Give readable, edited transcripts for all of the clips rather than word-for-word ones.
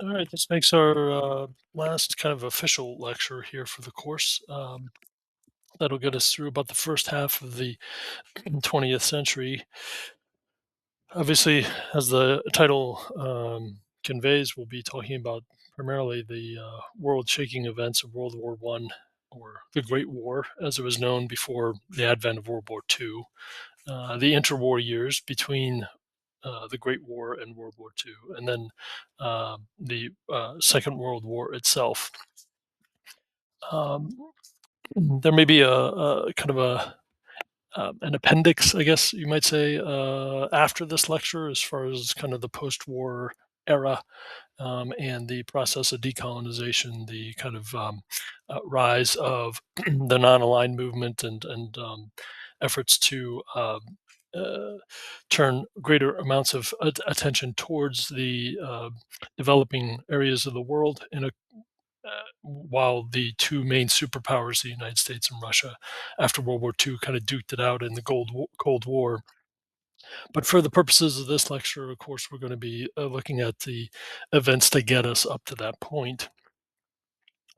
All right, this makes our last kind of official lecture here for the course. That'll get us through about the first half of the 20th century. Obviously, as the title conveys, we'll be talking about primarily the world-shaking events of World War One, or the Great War, as it was known before the advent of World War Two. The interwar years between the Great War and World War Two, and then the Second World War itself. Um, there may be a kind of an appendix, I guess you might say, after this lecture, as far as kind of the post-war era and the process of decolonization, the kind of rise of the non-aligned movement and efforts to uh, turn greater amounts of attention towards the developing areas of the world while the two main superpowers, the United States and Russia, after World War II, kind of duked it out in the Cold War. But for the purposes of this lecture, of course, we're going to be looking at the events to get us up to that point.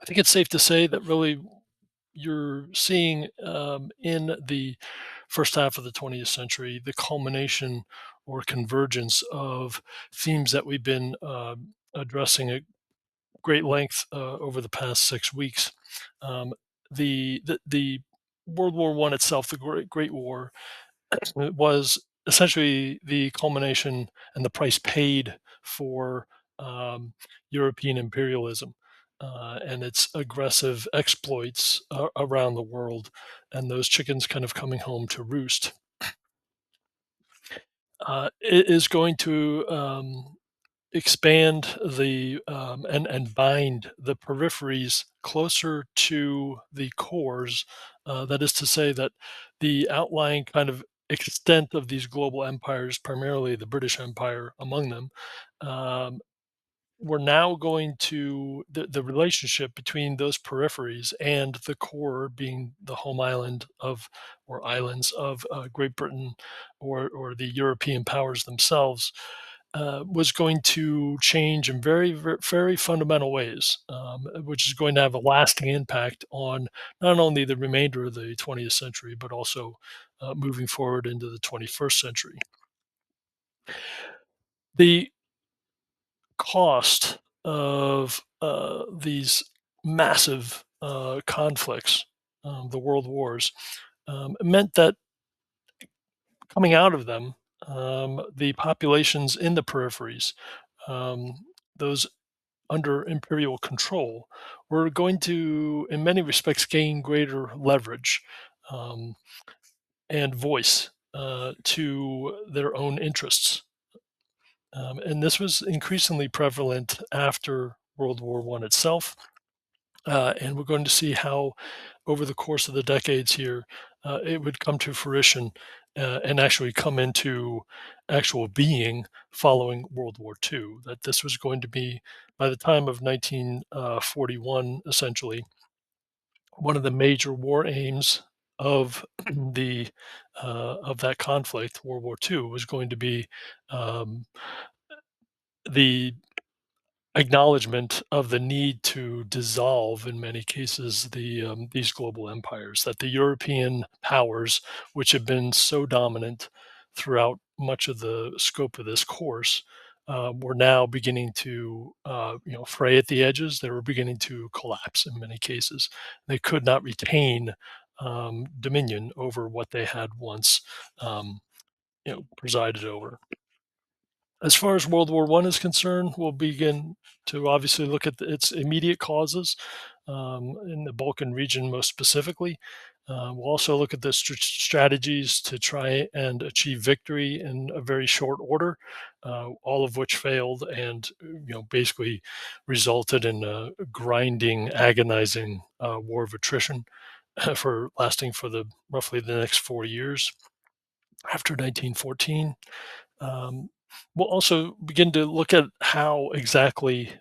I think it's safe to say that really you're seeing in the first half of the 20th century the culmination or convergence of themes that we've been addressing at great length over the past 6 weeks. Um, the World War One itself, the Great War, was essentially the culmination and the price paid for European imperialism and its aggressive exploits around the world, and those chickens kind of coming home to roost. It is going to expand and bind the peripheries closer to the cores. That is to say that the outlying kind of extent of these global empires, primarily the British Empire among them, um, we're now going to the relationship between those peripheries and the core being the home island of or islands of Great Britain or the European powers themselves was going to change in very fundamental ways, which is going to have a lasting impact on not only the remainder of the 20th century, but also moving forward into the 21st century. The cost of these massive conflicts, the world wars, meant that coming out of them, the populations in the peripheries, um, those under imperial control, were going to, in many respects, gain greater leverage um, and voice to their own interests. And this was increasingly prevalent after World War One itself. And we're going to see how, over the course of the decades here, it would come to fruition and actually come into actual being following World War II. That this was going to be, by the time of 1941, essentially, one of the major war aims of the of that conflict, World War II, was going to be um, the acknowledgement of the need to dissolve, in many cases, these global empires. That the European powers, which have been so dominant throughout much of the scope of this course, were now beginning to fray at the edges. They were beginning to collapse in many cases. They could not retain dominion over what they had once presided over. As far as World War One is concerned, we'll begin to obviously look at its immediate causes in the Balkan region, most specifically. We'll also look at the strategies to try and achieve victory in a very short order, all of which failed, and basically resulted in a grinding, agonizing war of attrition for lasting for the roughly the next 4 years after 1914. Um, we'll also begin to look at how exactly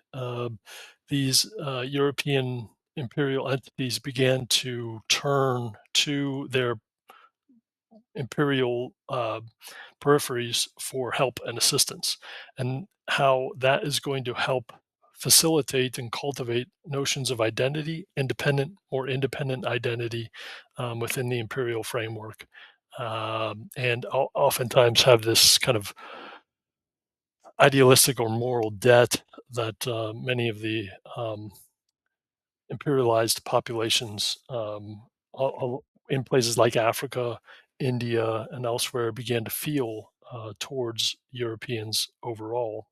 these European imperial entities began to turn to their imperial peripheries for help and assistance, and how that is going to help facilitate and cultivate notions of identity, independent or independent identity within the imperial framework. And oftentimes have this kind of idealistic or moral debt that many of the um, imperialized populations in places like Africa, India, and elsewhere began to feel towards Europeans overall.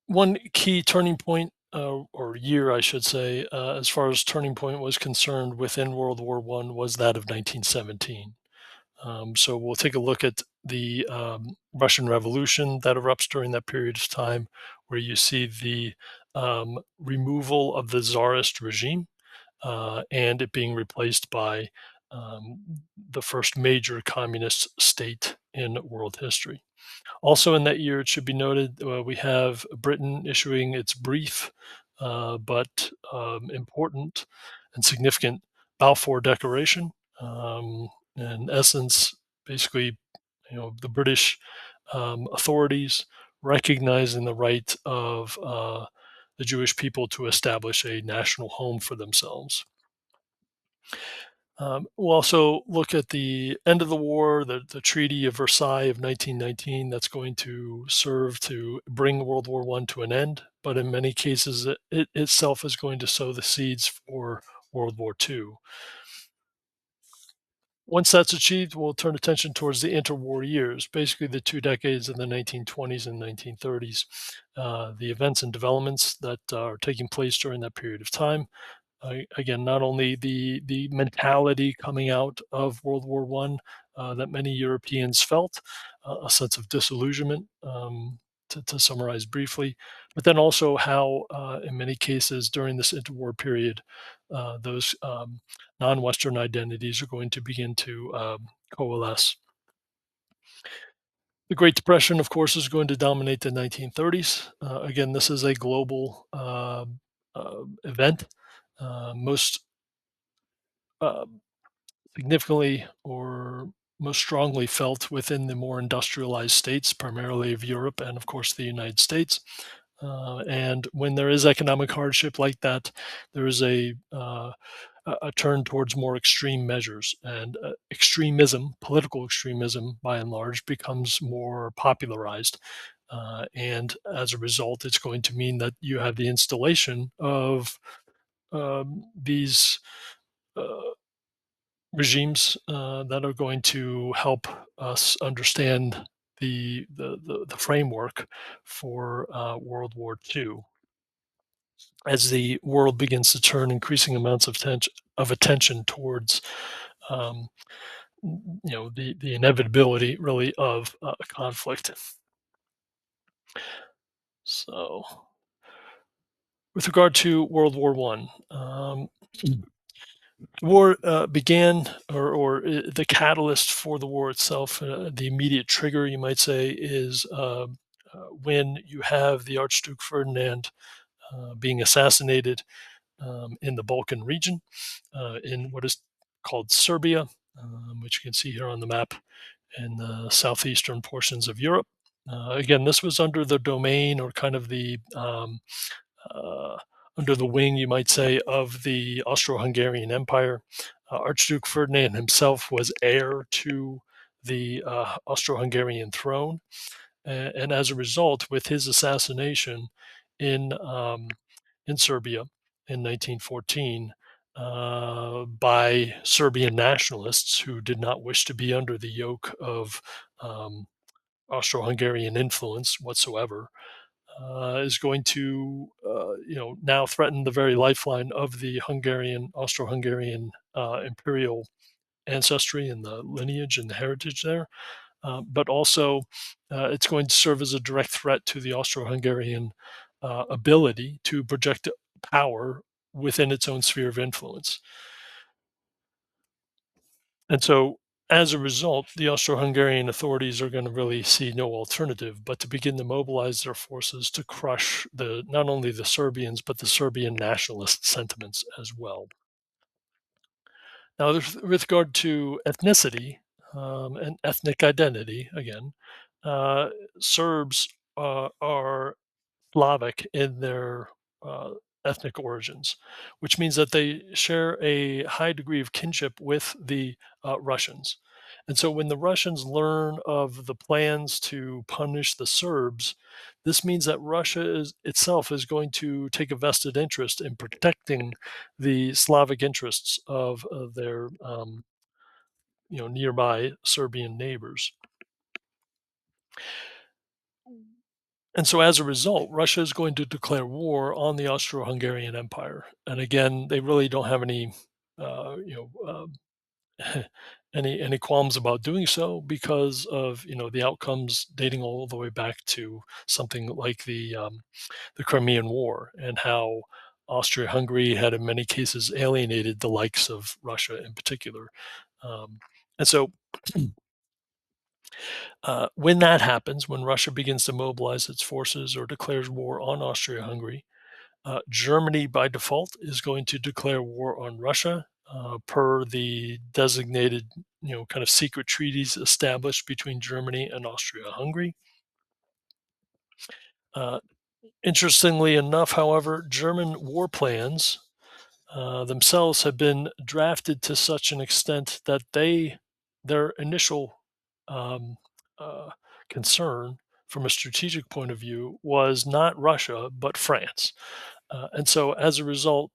One key turning point, or year, I should say, as far as turning point was concerned within World War One, was that of 1917. So we'll take a look at the Russian Revolution that erupts during that period of time, where you see the removal of the Tsarist regime and it being replaced by um, the first major communist state in world history. Also, in that year, it should be noted we have Britain issuing its brief but important and significant Balfour Declaration. In essence, basically, the British authorities recognizing the right of the Jewish people to establish a national home for themselves. We'll also look at the end of the war, the Treaty of Versailles of 1919, that's going to serve to bring World War One to an end, but in many cases, it itself is going to sow the seeds for World War Two. Once that's achieved, we'll turn attention towards the interwar years, basically the 2 decades of the 1920s and 1930s. The events and developments that are taking place during that period of time. Again, not only the mentality coming out of World War One that many Europeans felt, a sense of disillusionment, to summarize briefly, but then also how, in many cases during this interwar period, those non-Western identities are going to begin to coalesce. The Great Depression, of course, is going to dominate the 1930s. Again, this is a global event. Most uh, significantly or most strongly felt within the more industrialized states, primarily of Europe and, of course, the United States. And when there is economic hardship like that, there is a turn towards more extreme measures, and extremism, political extremism, by and large, becomes more popularized. And as a result, it's going to mean that you have the installation of these uh, regimes that are going to help us understand the framework for World War II as the world begins to turn increasing amounts of attention towards um, the inevitability really of a conflict. So, with regard to World War One, the war began, or the catalyst for the war itself, the immediate trigger, you might say, is when you have the Archduke Ferdinand being assassinated in the Balkan region, in what is called Serbia, which you can see here on the map in the southeastern portions of Europe. Again, this was under the domain, or kind of the uh, under the wing, you might say, of the Austro-Hungarian Empire. Archduke Ferdinand himself was heir to the Austro-Hungarian throne, and as a result, with his assassination in um, in Serbia in 1914 by Serbian nationalists who did not wish to be under the yoke of um, Austro-Hungarian influence whatsoever, is going to, now threaten the very lifeline of the Austro-Hungarian imperial ancestry and the lineage and the heritage there. But also, it's going to serve as a direct threat to the Austro-Hungarian ability to project power within its own sphere of influence. And so, as a result, the Austro-Hungarian authorities are going to really see no alternative but to begin to mobilize their forces to crush not only the Serbians but the Serbian nationalist sentiments as well. Now, with regard to ethnicity and ethnic identity, again, uh, Serbs are Slavic in their uh, ethnic origins, which means that they share a high degree of kinship with the Russians. And so when the Russians learn of the plans to punish the Serbs, this means that itself is going to take a vested interest in protecting the Slavic interests of their nearby Serbian neighbors. And so as a result, Russia is going to declare war on the Austro-Hungarian Empire. And again, they really don't have any, uh, you know, any qualms about doing so because of the outcomes dating all the way back to something like the Crimean War and how Austria-Hungary had in many cases alienated the likes of Russia in particular. And so when that happens, when Russia begins to mobilize its forces or declares war on Austria-Hungary, Germany, by default, is going to declare war on Russia per the designated, kind of secret treaties established between Germany and Austria-Hungary. Uh, Interestingly enough, however, German war plans themselves have been drafted to such an extent that their initial um, uh, concern from a strategic point of view was not Russia but France. And so as a result,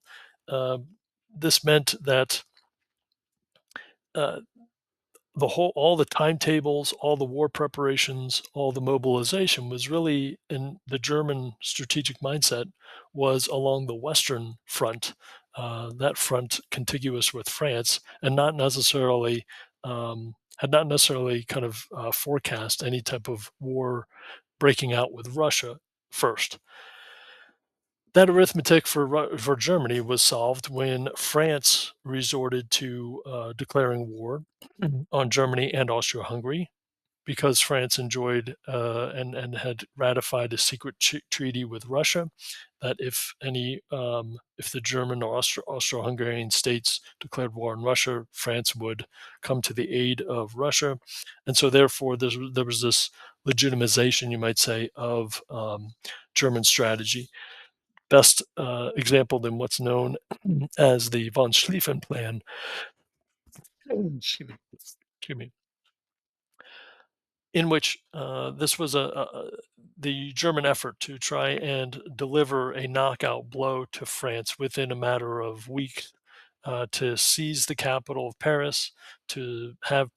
uh, this meant that uh, all the timetables, all the war preparations, all the mobilization was really in the German strategic mindset was along the Western front, that front contiguous with France, and not necessarily had not necessarily kind of forecast any type of war breaking out with Russia first. That arithmetic for Germany was solved when France resorted to declaring war on Germany and Austria-Hungary because France enjoyed and had ratified a secret treaty with Russia that if the German or Austro-Hungarian states declared war on Russia, France would come to the aid of Russia, and so therefore there was this legitimization, you might say, of German strategy. Best example in what's known as the von Schlieffen Plan. Excuse me. Excuse me. In which this was the German effort to try and deliver a knockout blow to France within a matter of weeks, to seize the capital of Paris, to have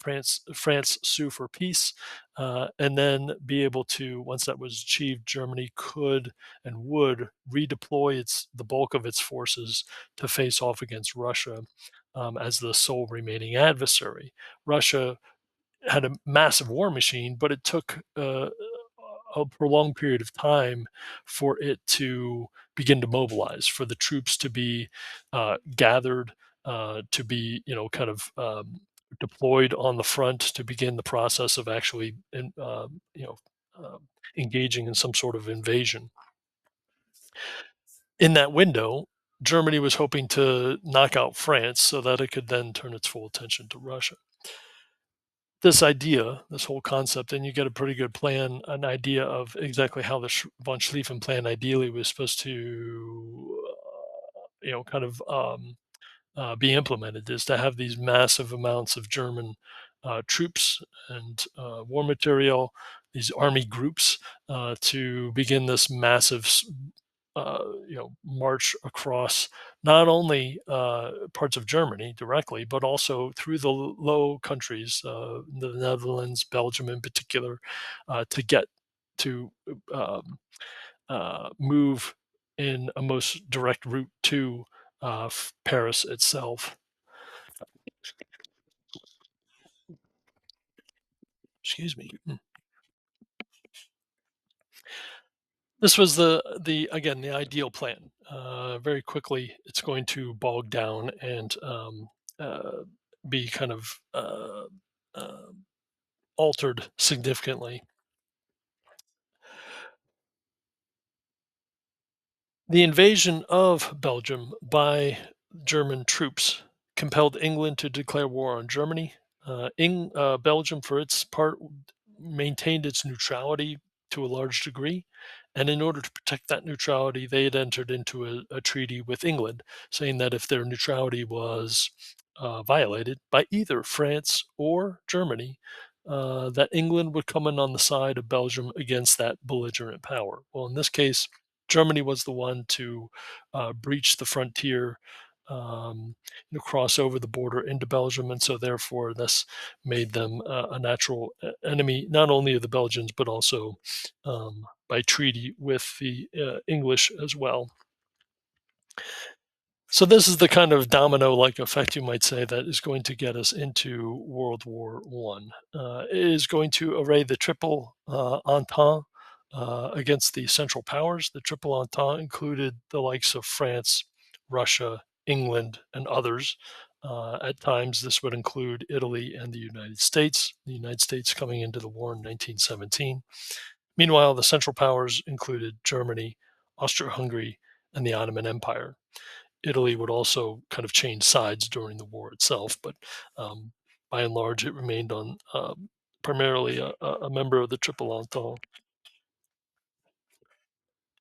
France sue for peace, and then be able to, once that was achieved, Germany could and would redeploy the bulk of its forces to face off against Russia as the sole remaining adversary. Russia had a massive war machine, but it took a prolonged period of time for it to begin to mobilize, for the troops to be gathered, to be kind of deployed on the front to begin the process of actually engaging in some sort of invasion. In that window, Germany was hoping to knock out France so that it could then turn its full attention to Russia. This whole concept, and you get a pretty good plan, an idea of exactly how the von Schlieffen plan ideally was supposed to, kind of be implemented, is to have these massive amounts of German troops and war material, these army groups, to begin this massive march across not only parts of Germany directly, but also through the Low Countries, the Netherlands, Belgium in particular, to get to move in a most direct route to Paris itself. Excuse me. This was the again the ideal plan. Very quickly, it's going to bog down and uh, be kind of uh, altered significantly. The invasion of Belgium by German troops compelled England to declare war on Germany. Belgium, for its part, maintained its neutrality to a large degree, And in order to protect that neutrality, they had entered into a treaty with England, saying that if their neutrality was violated by either France or Germany, that England would come in on the side of Belgium against that belligerent power. Well, in this case, Germany was the one to breach the frontier, um, cross over the border into Belgium, and so therefore this made them a natural enemy, not only of the Belgians but also by treaty with the English as well. So this is the kind of domino-like effect, you might say, that is going to get us into World War One. It is going to array the Triple Entente against the Central Powers. The Triple Entente included the likes of France, Russia, England, and others. At times, this would include Italy and the United States. The United States coming into the war in 1917. Meanwhile, the Central Powers included Germany, Austria-Hungary, and the Ottoman Empire. Italy would also kind of change sides during the war itself, but um, by and large, it remained on primarily a member of the Triple Entente.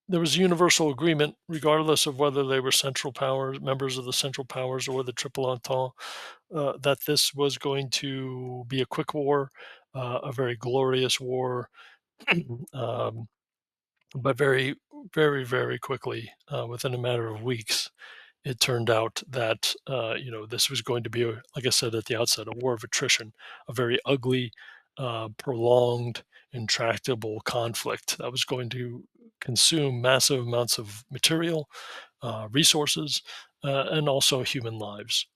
There was universal agreement, regardless of whether they were Central Powers, members of the Central Powers, or the Triple Entente, that this was going to be a quick war, a very glorious war, um, but very, very, very quickly, within a matter of weeks, it turned out that this was going to be, like I said at the outset, a war of attrition, a very ugly, prolonged, intractable conflict that was going to consume massive amounts of material, resources, and also human lives.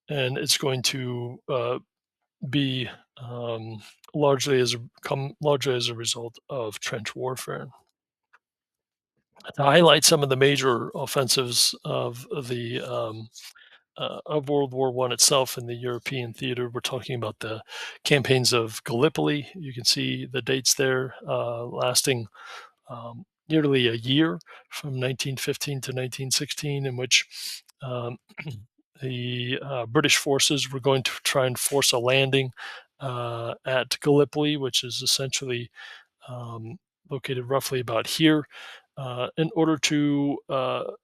And it's going to be largely as a result of trench warfare. To highlight some of the major offensives of World War One itself in the European theater. We're talking about the campaigns of Gallipoli. You can see the dates there, lasting nearly a year from 1915 to 1916, in which um, the British forces were going to try and force a landing at Gallipoli, which is essentially um, located roughly about here, in order to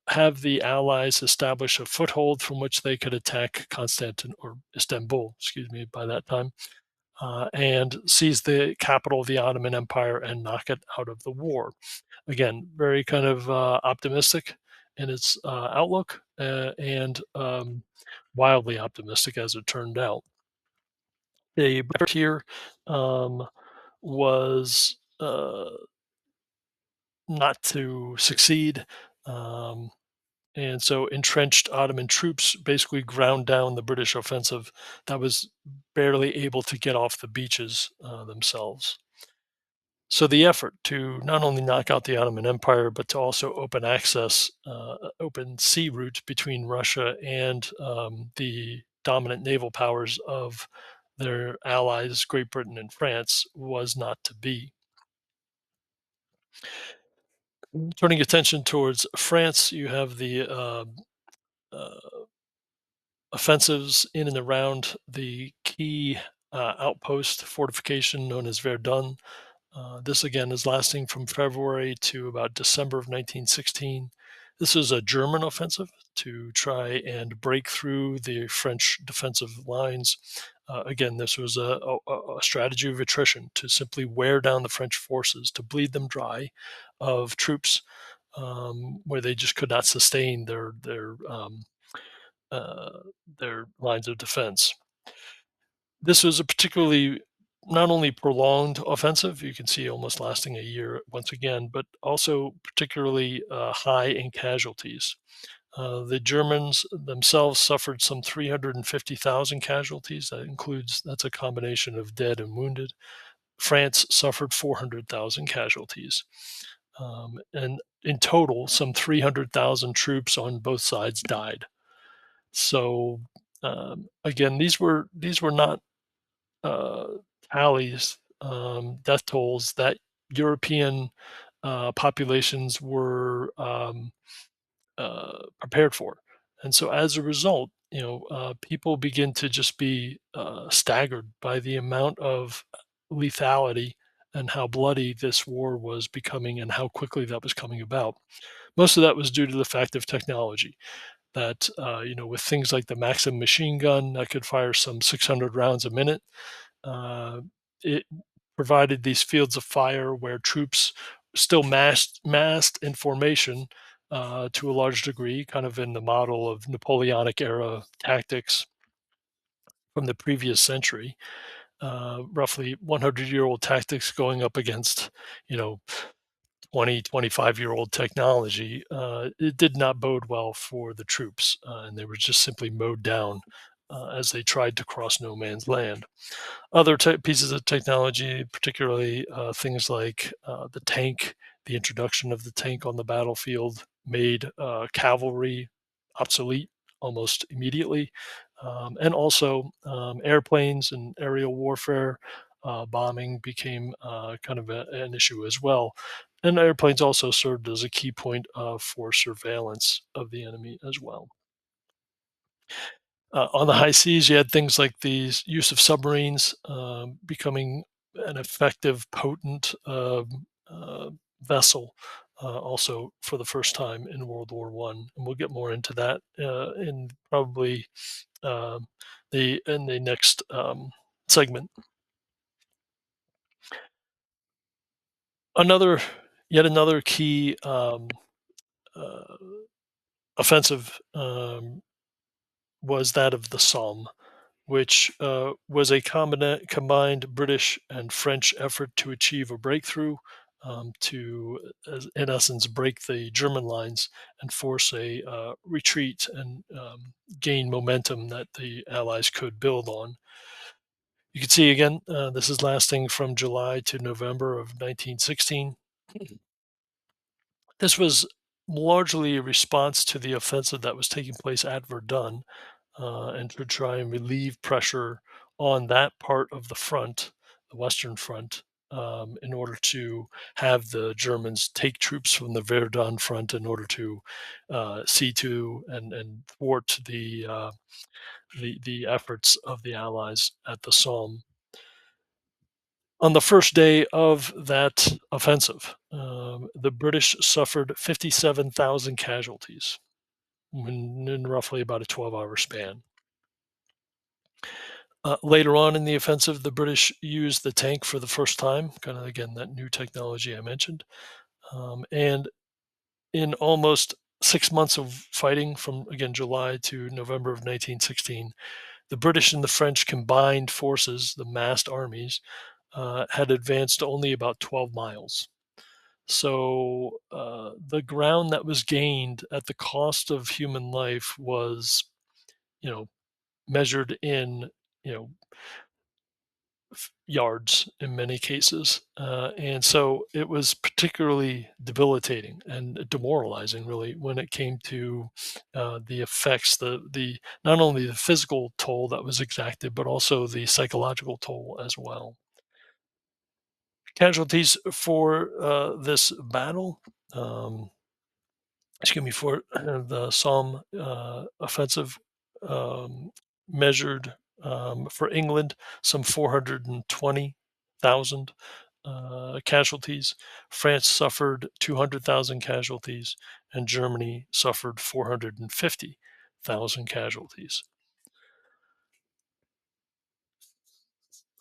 have the Allies establish a foothold from which they could attack Constantinople or Istanbul, excuse me, by that time, and seize the capital of the Ottoman Empire and knock it out of the war. Again, very kind of optimistic in its outlook, and wildly optimistic as it turned out. The here um, was not to succeed. Um, and so entrenched Ottoman troops basically ground down the British offensive that was barely able to get off the beaches themselves. So the effort to not only knock out the Ottoman Empire, but to also open access, open sea route between Russia and the dominant naval powers of their allies, Great Britain and France, was not to be. Turning attention towards France, you have the uh, offensives in and around the key outpost fortification known as Verdun. This again is lasting from February to about December of 1916. This is a German offensive to try and break through the French defensive lines. Again, this was a strategy of attrition to simply wear down the French forces, to bleed them dry of troops where they just could not sustain uh, their lines of defense. This was a particularly not only prolonged offensive, you can see almost lasting a year once again, but also particularly high in casualties. The Germans themselves suffered some 350,000 casualties. That's a combination of dead and wounded. France suffered 400,000 casualties. And in total, some 300,000 troops on both sides died. So again, these were not uh, tallies, death tolls that European populations were prepared for, and so as a result, people begin to just be staggered by the amount of lethality and how bloody this war was becoming and how quickly that was coming about. Most of that was due to the fact of technology that, with things like the Maxim machine gun that could fire some 600 rounds a minute, uh, it provided these fields of fire where troops still massed in formation to a large degree, kind of in the model of Napoleonic era tactics from the previous century. Roughly 100-year-old tactics going up against, you know, 20, 25-year-old technology. It did not bode well for the troops, and they were just simply mowed down as they tried to cross no man's land. Other pieces of technology, particularly things like the tank, the introduction of the tank on the battlefield made cavalry obsolete almost immediately. And also airplanes and aerial warfare, bombing became kind of an issue as well. And airplanes also served as a key point for surveillance of the enemy as well. On the high seas, you had things like the use of submarines becoming an effective, potent vessel, also for the first time in World War One, and we'll get more into that in probably um, the next segment. Another, yet another key uh, offensive was that of the Somme, which was a combined British and French effort to achieve a breakthrough, to, in essence, break the German lines and force a retreat and gain momentum that the Allies could build on. You can see again, this is lasting from July to November of 1916. This was largely a response to the offensive that was taking place at Verdun, and to try and relieve pressure on that part of the front, the Western Front, in order to have the Germans take troops from the Verdun front in order to see to and thwart the efforts of the Allies at the Somme. On the first day of that offensive, the British suffered 57,000 casualties in roughly about a 12-hour span. Later on in the offensive, the British used the tank for the first time, kind of again, that new technology I mentioned. And in almost 6 months of fighting from, again, July to November of 1916, the British and the French combined forces, the massed armies, had advanced only about 12 miles. So the ground that was gained at the cost of human life was, you know, measured in, you know, yards in many cases. And so it was particularly debilitating and demoralizing, really, when it came to the effects, the not only the physical toll that was exacted, but also the psychological toll as well. Casualties for this battle. Um, Excuse me, for the Somme offensive, um, measured, for England some 420,000 casualties. France suffered 200,000 casualties, and Germany suffered 450,000 casualties.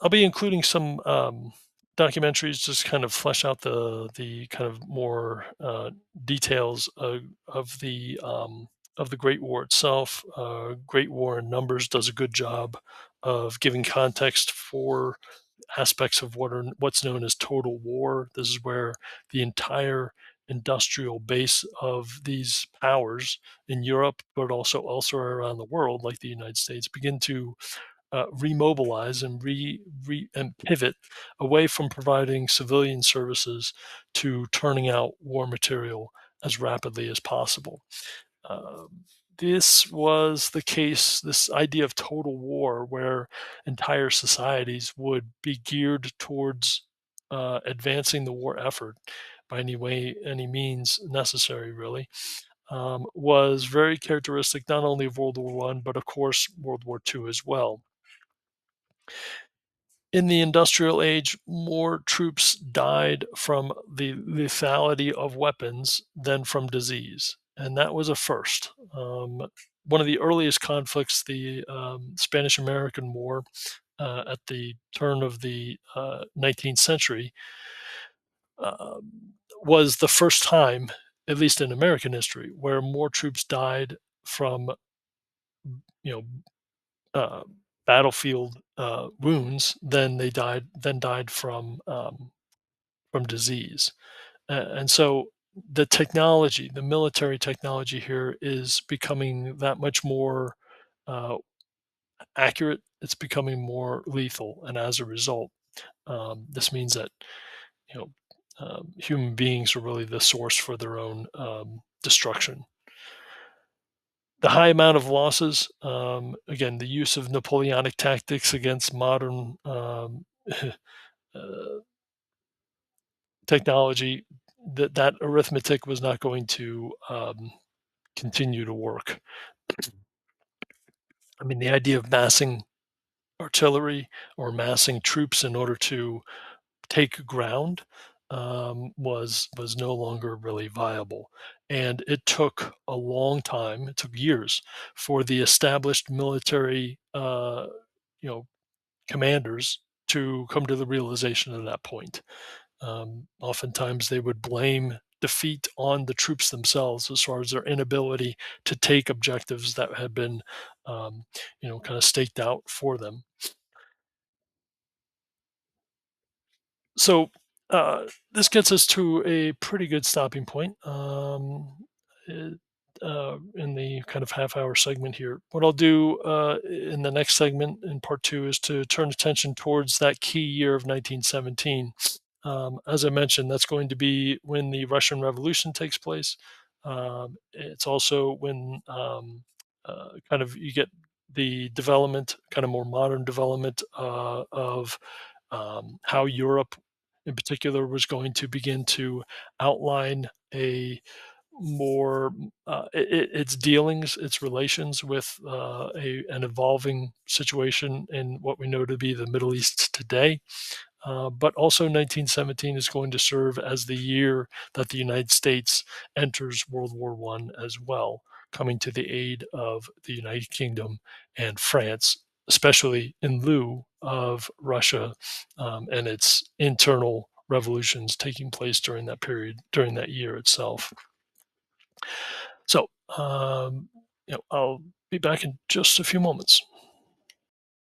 I'll be including some documentaries just kind of flesh out the kind of more details of the Great War itself. Great War in Numbers does a good job of giving context for aspects of what's known as total war. This is where the entire industrial base of these powers in Europe, but also elsewhere around the world, like the United States, begin to remobilize and and pivot away from providing civilian services to turning out war material as rapidly as possible. This was the case, this idea of total war, where entire societies would be geared towards advancing the war effort by any way, any means necessary, really, was very characteristic not only of World War One, but of course World War Two as well. In the industrial age, more troops died from the lethality of weapons than from disease, and that was a first. One of the earliest conflicts, the Spanish American War, at the turn of the 19th century, was the first time, at least in American history, where more troops died from you know uh, battlefield wounds than died from disease. And so the technology, the military technology here, is becoming that much more uh, accurate. It's becoming more lethal, and as a result, this means that you know human beings are really the source for their own destruction. The high amount of losses, again, the use of Napoleonic tactics against modern uh, technology, that arithmetic was not going to continue to work. I mean, the idea of massing artillery or massing troops in order to take ground was no longer really viable, and it took a long time. It took years for the established military, commanders to come to the realization of that point. Oftentimes, they would blame defeat on the troops themselves as far as their inability to take objectives that had been, kind of staked out for them. So this gets us to a pretty good stopping point in the kind of half-hour segment here. What I'll do in the next segment in part two is to turn attention towards that key year of 1917. As I mentioned, that's going to be when the Russian Revolution takes place. It's also when kind of you get the development, kind of more modern development of how Europe, in particular, was going to begin to outline a more its dealings, its relations with an evolving situation in what we know to be the Middle East today. But also, 1917 is going to serve as the year that the United States enters World War One as well, coming to the aid of the United Kingdom and France, especially in lieu of Russia and its internal revolutions taking place during that period, during that year itself. So, I'll be back in just a few moments.